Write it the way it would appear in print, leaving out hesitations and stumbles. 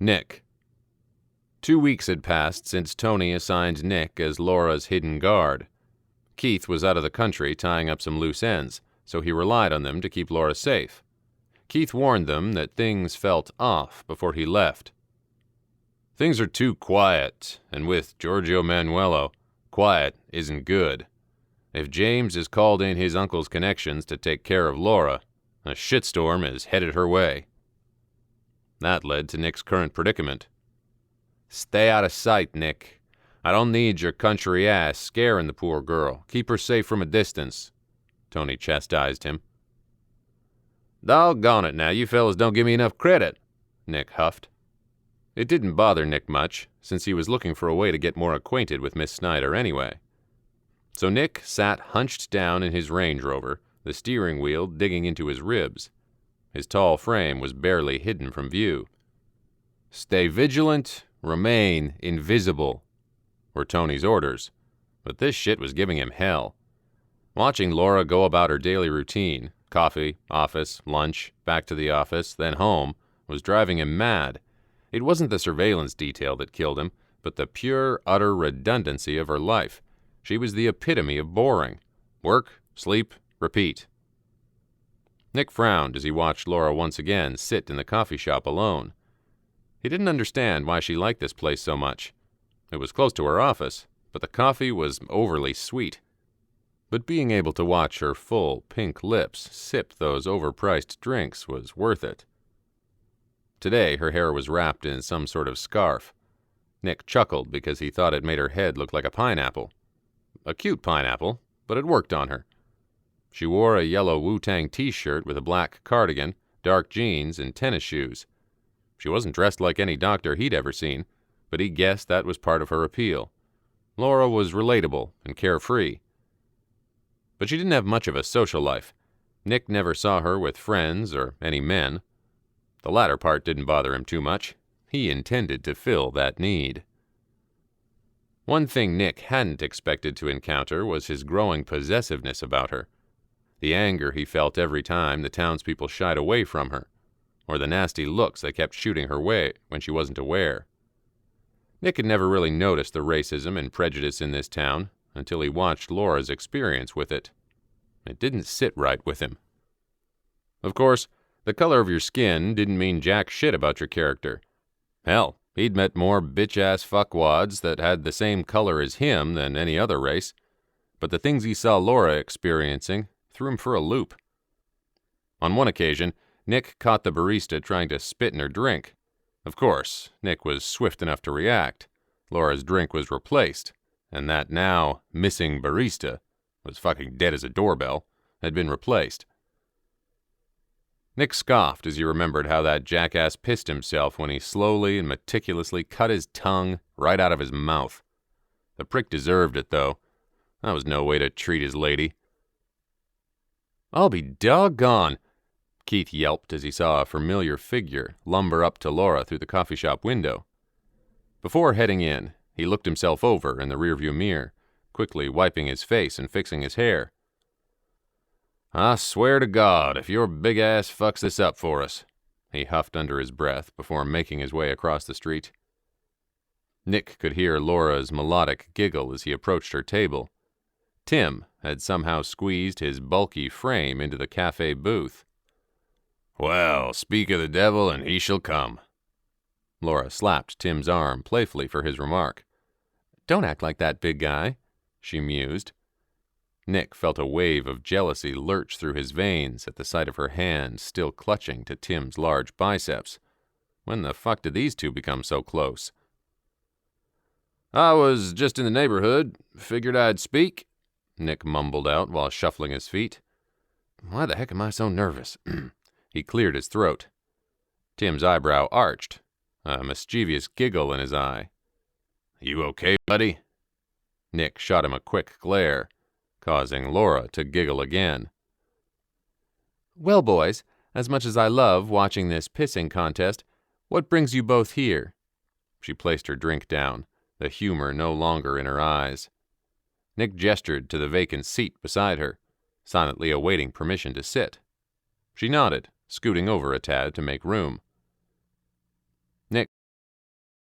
Nick. 2 weeks had passed since Toni assigned Nick as Laura's hidden guard. Keith was out of the country tying up some loose ends, so he relied on them to keep Laura safe. Keith warned them that things felt off before he left. Things are too quiet, and with Giorgio Manuelo, quiet isn't good. If James has called in his uncle's connections to take care of Laura, a shitstorm is headed her way. That led to Nick's current predicament. Stay out of sight, Nick. I don't need your country ass scaring the poor girl. Keep her safe from a distance, Toni chastised him. Doggone it now, you fellas don't give me enough credit, Nick huffed. It didn't bother Nick much, since he was looking for a way to get more acquainted with Miss Snider anyway. So Nick sat hunched down in his Range Rover, the steering wheel digging into his ribs. His tall frame was barely hidden from view. Stay vigilant, remain invisible, were Toni's orders, but this shit was giving him hell. Watching Laura go about her daily routine, coffee, office, lunch, back to the office, then home, was driving him mad. It wasn't the surveillance detail that killed him, but the pure, utter redundancy of her life. She was the epitome of boring. Work, sleep, repeat. Nick frowned as he watched Laura once again sit in the coffee shop alone. He didn't understand why she liked this place so much. It was close to her office, but the coffee was overly sweet. But being able to watch her full, pink lips sip those overpriced drinks was worth it. Today, her hair was wrapped in some sort of scarf. Nick chuckled because he thought it made her head look like a pineapple. A cute pineapple, but it worked on her. She wore a yellow Wu-Tang t-shirt with a black cardigan, dark jeans, and tennis shoes. She wasn't dressed like any doctor he'd ever seen, but he guessed that was part of her appeal. Laura was relatable and carefree. But she didn't have much of a social life. Nick never saw her with friends or any men. The latter part didn't bother him too much. He intended to fill that need. One thing Nick hadn't expected to encounter was his growing possessiveness about her. The anger he felt every time the townspeople shied away from her, or the nasty looks they kept shooting her way when she wasn't aware. Nick had never really noticed the racism and prejudice in this town until he watched Laura's experience with it. It didn't sit right with him. Of course, the color of your skin didn't mean jack shit about your character. Hell, he'd met more bitch-ass fuckwads that had the same color as him than any other race, but the things he saw Laura experiencing threw him for a loop. On one occasion, Nick caught the barista trying to spit in her drink. Of course, Nick was swift enough to react. Laura's drink was replaced, and that now missing barista was fucking dead as a doorbell, had been replaced. Nick scoffed as he remembered how that jackass pissed himself when he slowly and meticulously cut his tongue right out of his mouth. The prick deserved it, though. That was no way to treat his lady. I'll be doggone, Keith yelped as he saw a familiar figure lumber up to Laura through the coffee shop window. Before heading in, he looked himself over in the rearview mirror, quickly wiping his face and fixing his hair. I swear to God, if your big ass fucks this up for us, he huffed under his breath before making his way across the street. Nick could hear Laura's melodic giggle as he approached her table. Tim had somehow squeezed his bulky frame into the cafe booth. Well, speak of the devil and he shall come. Laura slapped Tim's arm playfully for his remark. Don't act like that, big guy, she mused. Nick felt a wave of jealousy lurch through his veins at the sight of her hand still clutching to Tim's large biceps. When the fuck did these two become so close? I was just in the neighborhood. Figured I'd speak, Nick mumbled out while shuffling his feet. Why the heck am I so nervous? He cleared his throat. Tim's eyebrow arched, a mischievous giggle in his eye. You okay, buddy? Nick shot him a quick glare, causing Laura to giggle again. Well, boys, as much as I love watching this pissing contest, what brings you both here? She placed her drink down, the humor no longer in her eyes. Nick gestured to the vacant seat beside her, silently awaiting permission to sit. She nodded, scooting over a tad to make room.